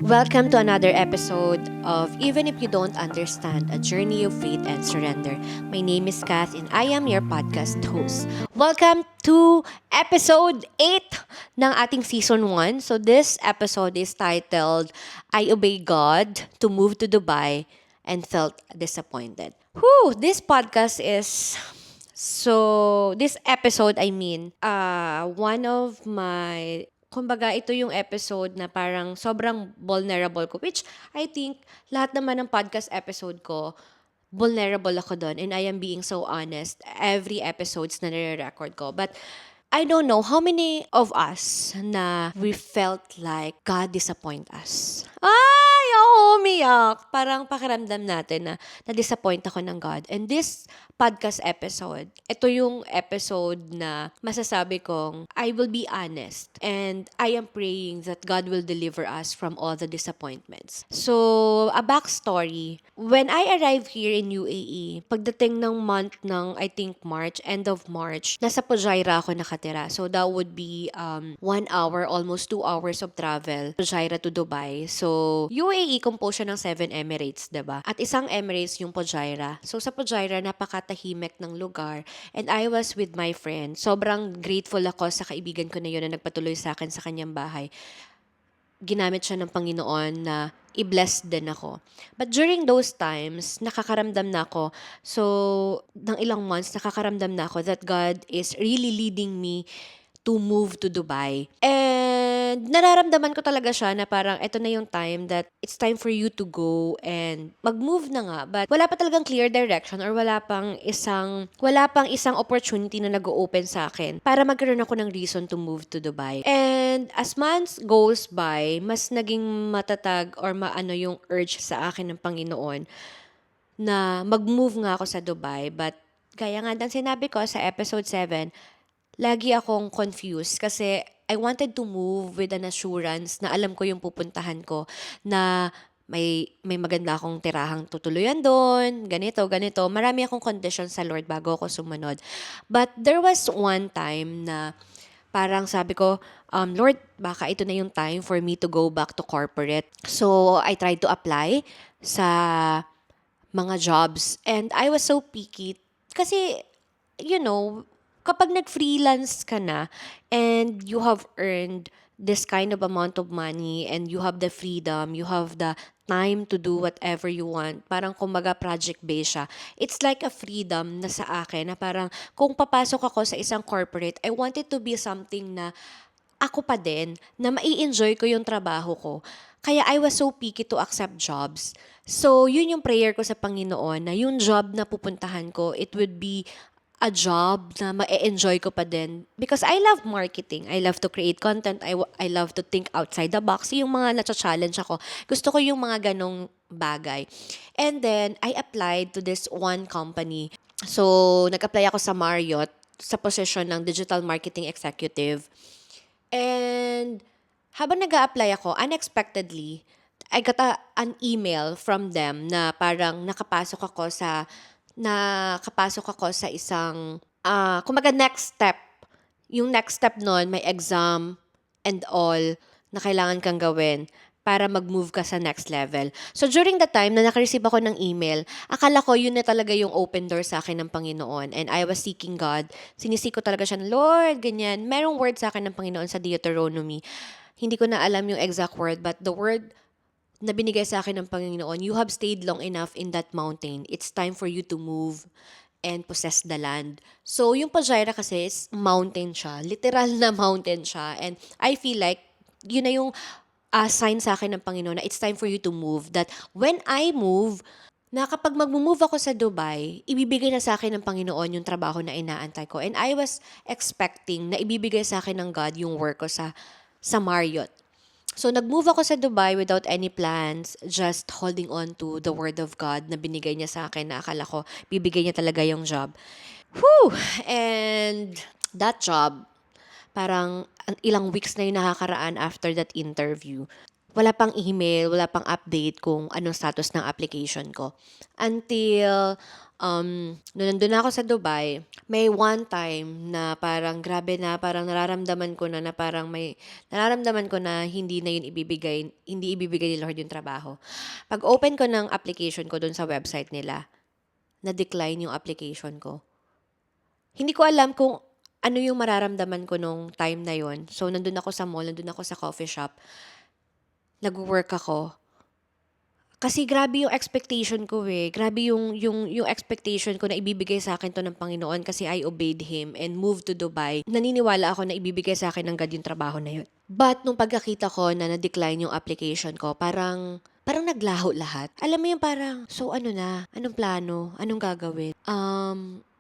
Welcome to another episode of Even If You Don't Understand, a Journey of Faith and Surrender. My name is Kath and I am your podcast host. Welcome to episode 8 ng ating season 1. So this episode is titled, I Obey God to Move to Dubai and Felt Disappointed. This podcast is this episode, one of my, kumbaga, ito yung episode na parang sobrang vulnerable ko, which I think lahat naman ng podcast episode ko, vulnerable ako doon and I am being so honest every episodes na nire-record ko. But I don't know how many of us na we felt like God disappoint us. Ay, ako umiyak. Parang pakiramdam natin na na-disappoint ako ng God. And this podcast episode, ito yung episode na masasabi kong I will be honest and I am praying that God will deliver us from all the disappointments. So, a backstory. When I arrived here in UAE, pagdating ng month ng, I think, March, end of March, nasa Fujairah ako nakatira. So, that would be 1 hour, almost 2 hours of travel, Fujairah to Dubai. So, UAE composed siya ng 7 Emirates, diba? At isang Emirates yung Fujairah. So, sa Fujairah, napakatahimik ng lugar. And I was with my friend. Sobrang grateful ako sa kaibigan ko na yun na nagpatuloy sa akin sa kanyang bahay. Ginamit siya ng Panginoon na i-bless din ako. But during those times, nakakaramdam na ako. So, ng ilang months, nakakaramdam na ako that God is really leading me to move to Dubai. And nararamdaman ko talaga siya na parang ito na yung time that it's time for you to go and mag-move na nga. But wala pa talagang clear direction or wala pang isang opportunity na nag-open sa akin para magkaroon ako ng reason to move to Dubai. And as months goes by, mas naging matatag or maano yung urge sa akin ng Panginoon na mag-move nga ako sa Dubai. But kaya nga ng sinabi ko sa episode 7, lagi akong confused kasi I wanted to move with an assurance na alam ko yung pupuntahan ko, na may maganda akong tirahang tutuluyan doon, ganito, ganito. Marami akong conditions sa Lord bago ako sumunod. But there was one time na parang sabi ko, Lord, baka ito na yung time for me to go back to corporate. So, I tried to apply sa mga jobs and I was so picky kasi, kapag nag-freelance ka na and you have earned this kind of amount of money and you have the freedom, you have the time to do whatever you want, parang kumbaga project-based siya. It's like a freedom na sa akin na parang kung papasok ako sa isang corporate, I want it to be something na ako pa din, na mai-enjoy ko yung trabaho ko. Kaya I was so picky to accept jobs. So, yun yung prayer ko sa Panginoon na yung job na pupuntahan ko, it would be a job na ma-enjoy ko pa din. Because I love marketing. I love to create content. I love to think outside the box. Yung mga na-challenge ako. Gusto ko yung mga ganong bagay. And then, I applied to this one company. So, nag-apply ako sa Marriott sa position ng Digital Marketing Executive. And habang nag-a-apply ako, unexpectedly, I got an email from them na parang nakapasok ako sa isang, kumbaga next step. Yung next step nun, may exam and all na kailangan kang gawin para mag-move ka sa next level. So, during the time na nakareceive ako ng email, akala ko yun na talaga yung open door sa akin ng Panginoon. And I was seeking God. Sinisik ko talaga siya, Lord, ganyan. Merong word sa akin ng Panginoon sa Deuteronomy. Hindi ko na alam yung exact word, but the word na binigay sa akin ng Panginoon, you have stayed long enough in that mountain. It's time for you to move and possess the land. So, yung Pajira kasi is mountain siya. Literal na mountain siya. And I feel like, yun na yung sign sa akin ng Panginoon na it's time for you to move. That when I move, na kapag mag-move ako sa Dubai, ibibigay na sa akin ng Panginoon yung trabaho na inaantay ko. And I was expecting na ibibigay sa akin ng God yung work ko sa Marriott. So, nag-move ako sa Dubai without any plans, just holding on to the word of God na binigay niya sa akin na akala ko bibigay niya talaga yung job. And that job, parang ilang weeks na yung nakakaraan after that interview. wala pang email, wala pang update kung anong status ng application ko. Until, nung nandun ako sa Dubai, may one time na parang grabe na, parang nararamdaman ko na parang nararamdaman ko na hindi ibibigay ni Lord yung trabaho. Pag open ko ng application ko dun sa website nila, na-decline yung application ko. Hindi ko alam kung ano yung mararamdaman ko nung time na yon. So, nandun ako sa mall, nandun ako sa coffee shop, nag-work ako. Kasi grabe yung expectation ko eh. Grabe yung expectation ko na ibibigay sa akin to ng Panginoon kasi I obeyed Him and moved to Dubai. Naniniwala ako na ibibigay sa akin ng God yung trabaho na yun. But nung pagkakita ko na na-decline yung application ko, parang naglaho lahat. Alam mo yung parang, so ano na? Anong plano? Anong gagawin?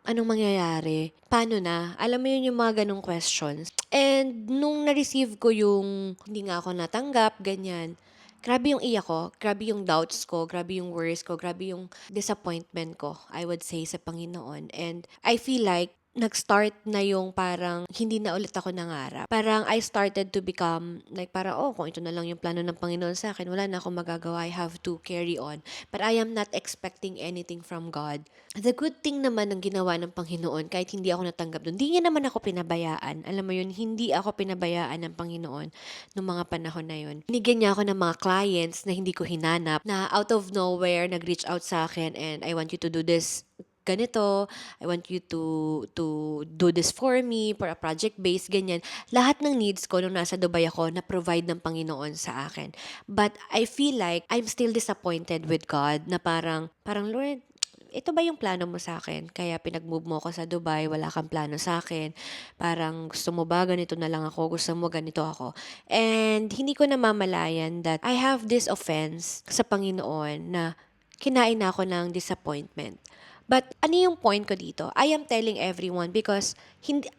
Anong mangyayari? Paano na? Alam mo yun yung mga ganong questions. And nung na-receive ko yung hindi nga ako natanggap, ganyan, grabe yung iyak ko, grabe yung doubts ko, grabe yung worries ko, grabe yung disappointment ko, I would say, sa Panginoon. And I feel like nag-start na yung parang hindi na ulit ako nangarap. Parang I started to become like parang, oh, kung ito na lang yung plano ng Panginoon sa akin, wala na akong magagawa. I have to carry on. But I am not expecting anything from God. The good thing naman ng ginawa ng Panginoon, kahit hindi ako natanggap doon, hindi niya naman ako pinabayaan. Alam mo yun, hindi ako pinabayaan ng Panginoon noong mga panahon na yun. Binigyan niya ako ng mga clients na hindi ko hinanap, na out of nowhere, nag-reach out sa akin and I want you to do this ganito, I want you to do this for me, for a project base, ganyan. Lahat ng needs ko nung nasa Dubai ako, na-provide ng Panginoon sa akin. But I feel like I'm still disappointed with God na parang Lord, ito ba yung plano mo sa akin? Kaya pinag-move mo ako sa Dubai, wala kang plano sa akin. Parang gusto mo ba ganito na lang ako, gusto mo ganito ako. And hindi ko namamalayan that I have this offense sa Panginoon na kinain na ako ng disappointment. But ano yung point ko dito? I am telling everyone because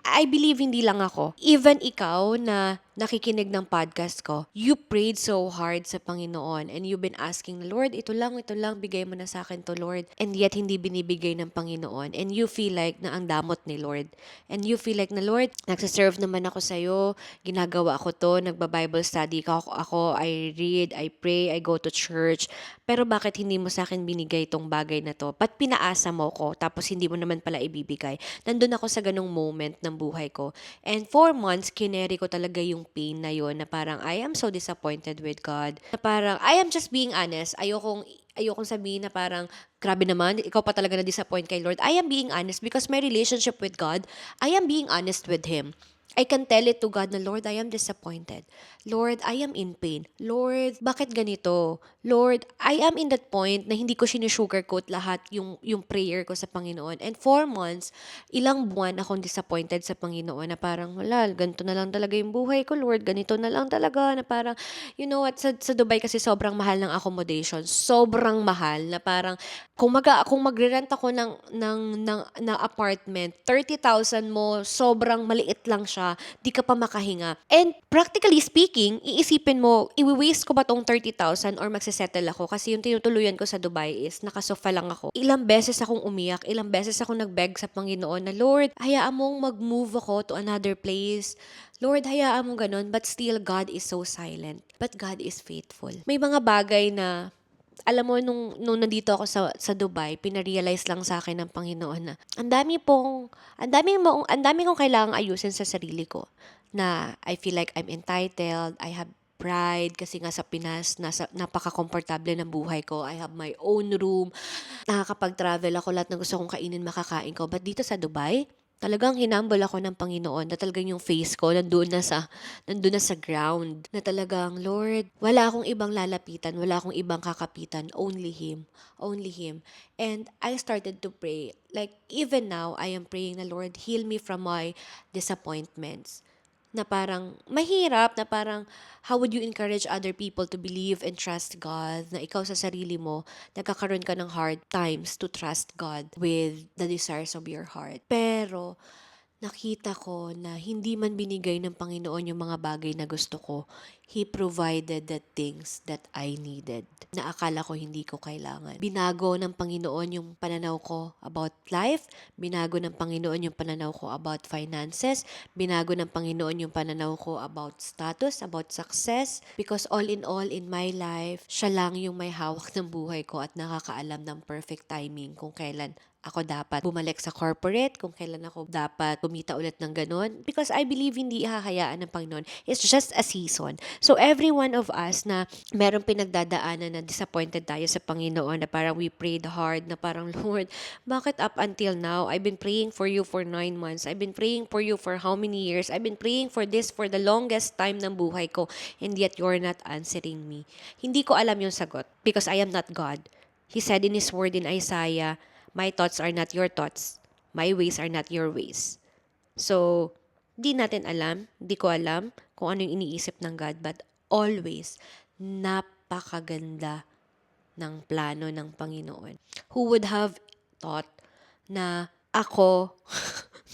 I believe hindi lang ako. Even ikaw na nakikinig ng podcast ko, you prayed so hard sa Panginoon and you've been asking, Lord, ito lang, bigay mo na sa akin to, Lord. And yet, hindi binibigay ng Panginoon. And you feel like na ang damot ni Lord. And you feel like na, Lord, nagsiserve naman ako sa'yo, ginagawa ko to, nagba-Bible study ako, I read, I pray, I go to church. Pero bakit hindi mo sa akin binigay itong bagay na to? Ba't pinaasa mo ko, tapos hindi mo naman pala ibibigay? Nandun ako sa ganong moment ng buhay ko. And 4 months, kineri ko talaga yung pain na yon na parang I am so disappointed with God. Na parang, I am just being honest. Ayokong sabihin na parang, grabe naman, ikaw pa talaga na-disappoint kay Lord. I am being honest because my relationship with God, I am being honest with Him. I can tell it to God na, Lord, I am disappointed. Lord, I am in pain. Lord, bakit ganito? Lord, I am in that point na hindi ko sinusugarcoat lahat yung prayer ko sa Panginoon. And 4 months, ilang buwan akong disappointed sa Panginoon na parang, wala, ganito na lang talaga yung buhay ko, Lord. Ganito na lang talaga na parang, you know what, sa Dubai kasi sobrang mahal ng accommodation. Sobrang mahal na parang, kung magre-rent ako ng apartment, 30,000 mo, sobrang maliit lang siya, di ka pa makahinga. And practically speaking, iisipin mo, i-waste ko ba tong 30,000 or magsisettle ako? Kasi yung tinutuluyan ko sa Dubai is, nakasofa lang ako. Ilang beses akong umiyak, ilang beses akong nagbeg sa Panginoon na, Lord, hayaan mong mag-move ako to another place. Lord, hayaan mo ganun, but still, God is so silent. But God is faithful. May mga bagay na alam mo, nung nandito ako sa Dubai, pinarealize lang sa akin ng Panginoon na ang dami kong kailangang ayusin sa sarili ko. Na I feel like I'm entitled, I have pride kasi nga sa Pinas, napaka-komportable ng buhay ko. I have my own room. Nakakapag-travel ako, lahat ng gusto kong kainin, makakain ko. But dito sa Dubai, talagang hinambol ako ng Panginoon na talagang yung face ko nandun na sa ground. Na talagang, Lord, wala akong ibang lalapitan, wala akong ibang kakapitan, only Him. Only Him. And I started to pray. Like, even now, I am praying na, Lord, heal me from my disappointments. Na parang mahirap, na parang how would you encourage other people to believe and trust God na ikaw sa sarili mo, nagkakaroon ka ng hard times to trust God with the desires of your heart. Pero nakita ko na hindi man binigay ng Panginoon yung mga bagay na gusto ko, He provided the things that I needed na akala ko hindi ko kailangan. Binago ng Panginoon yung pananaw ko about life, binago ng Panginoon yung pananaw ko about finances, binago ng Panginoon yung pananaw ko about status, about success, because all in my life, siya lang yung may hawak ng buhay ko at nakakaalam ng perfect timing kung kailan ako dapat bumalik sa corporate, kung kailan ako dapat kumita ulit ng ganun. Because I believe hindi ihahayaan ng Panginoon. It's just a season. So every one of us na merong pinagdadaanan na disappointed tayo sa Panginoon, na parang we prayed hard, na parang, Lord, bakit up until now? I've been praying for you for 9 months. I've been praying for you for how many years? I've been praying for this for the longest time ng buhay ko, and yet you're not answering me. Hindi ko alam yung sagot because I am not God. He said in His word in Isaiah, my thoughts are not your thoughts. My ways are not your ways. So, di natin alam, di ko alam kung ano yung iniisip ng God, but always, napakaganda ng plano ng Panginoon. Who would have thought na ako,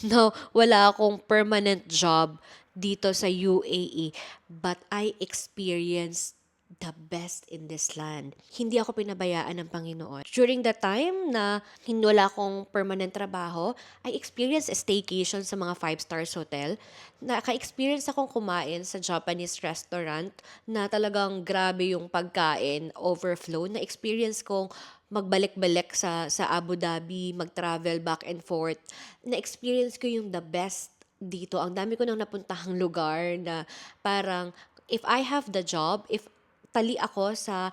no, wala akong permanent job dito sa UAE, but I experienced the best in this land. Hindi ako pinabayaan ng Panginoon. During the time na wala akong permanent trabaho, I experienced a staycation sa mga 5 stars hotel. Naka-experience akong kumain sa Japanese restaurant na talagang grabe yung pagkain, overflow. Na-experience kong magbalik-balik sa Abu Dhabi, mag-travel back and forth. Na-experience ko yung the best dito. Ang dami ko nang napuntahang lugar na parang if I have the job, if tali ako sa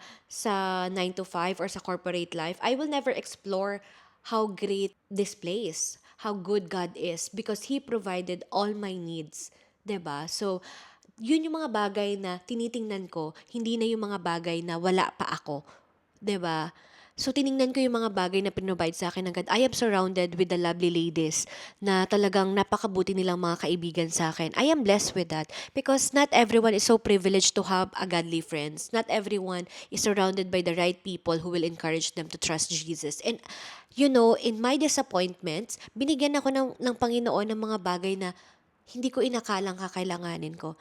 9 to 5 or sa corporate life, I will never explore how great this place, how good God is, because He provided all my needs. 'Di ba? So, yun yung mga bagay na tinitingnan ko, hindi na yung mga bagay na wala pa ako. 'Di ba? So, tiningnan ko yung mga bagay na pinrovide sa akin ng God. I am surrounded with the lovely ladies na talagang napakabuti nilang mga kaibigan sa akin. I am blessed with that because not everyone is so privileged to have a godly friends. Not everyone is surrounded by the right people who will encourage them to trust Jesus. And, you know, in my disappointments, binigyan ako ng Panginoon ng mga bagay na hindi ko inakalang kakailanganin ko.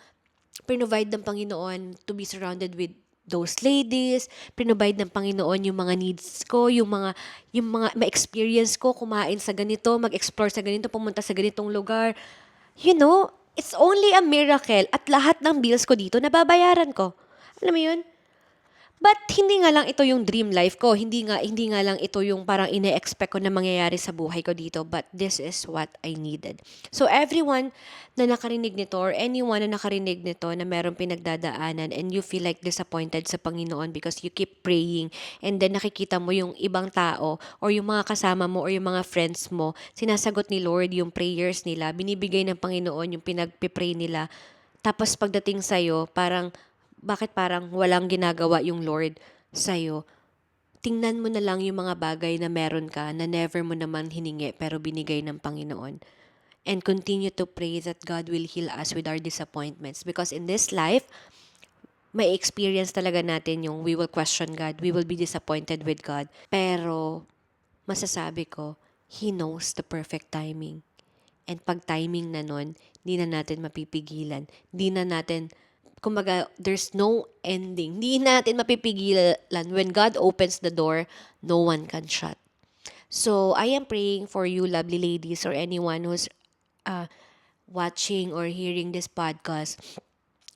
Provide ng Panginoon to be surrounded with those ladies, provide ng Panginoon yung mga needs ko, yung mga ma-experience ko, kumain sa ganito, mag-explore sa ganito, pumunta sa ganitong lugar. You know, it's only a miracle at lahat ng bills ko dito nababayaran ko. Alam mo yun? But hindi nga lang ito yung dream life ko. Hindi nga lang ito yung parang ine-expect ko na mangyayari sa buhay ko dito. But this is what I needed. So everyone na nakarinig nito or anyone na nakarinig nito na meron pinagdadaanan and you feel like disappointed sa Panginoon because you keep praying and then nakikita mo yung ibang tao or yung mga kasama mo or yung mga friends mo, sinasagot ni Lord yung prayers nila, binibigay ng Panginoon yung pinagpipray nila. Tapos pagdating sa'yo, bakit parang walang ginagawa yung Lord sa'yo? Tingnan mo na lang yung mga bagay na meron ka na never mo naman hiningi pero binigay ng Panginoon. And continue to pray that God will heal us with our disappointments. Because in this life, may experience talaga natin yung we will question God, we will be disappointed with God. Pero masasabi ko, He knows the perfect timing. And pag timing na nun, di na natin mapipigilan. Di na natin kumbaga, there's no ending. Hindi natin mapipigilan. When God opens the door, no one can shut. So, I am praying for you, lovely ladies, or anyone who's watching or hearing this podcast.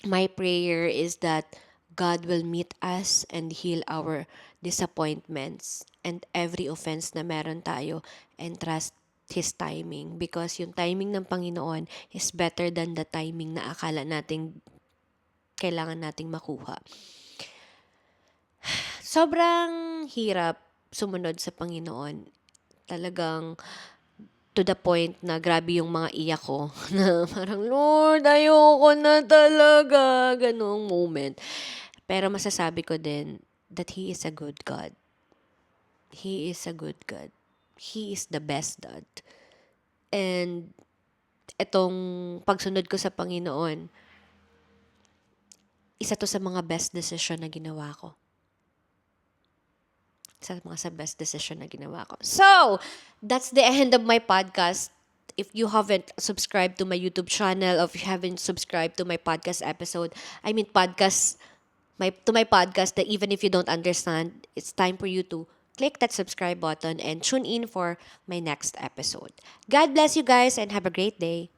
My prayer is that God will meet us and heal our disappointments and every offense na meron tayo and trust His timing. Because yung timing ng Panginoon is better than the timing na akala nating kailangan nating makuha. Sobrang hirap sumunod sa Panginoon. Talagang to the point na grabe yung mga iyak ko. Na parang, Lord, ayoko na talaga. Ganong moment. Pero masasabi ko din that He is a good God. He is a good God. He is the best God. And itong pagsunod ko sa Panginoon, isa to sa mga best decision na ginawa ko. Sa best decision na ginawa ko. So, that's the end of my podcast. if you haven't subscribed to my YouTube channel, or if you haven't subscribed to my podcast episode, I mean podcast, my podcast, that even if you don't understand, it's time for you to click that subscribe button and tune in for my next episode. God bless you guys and have a great day.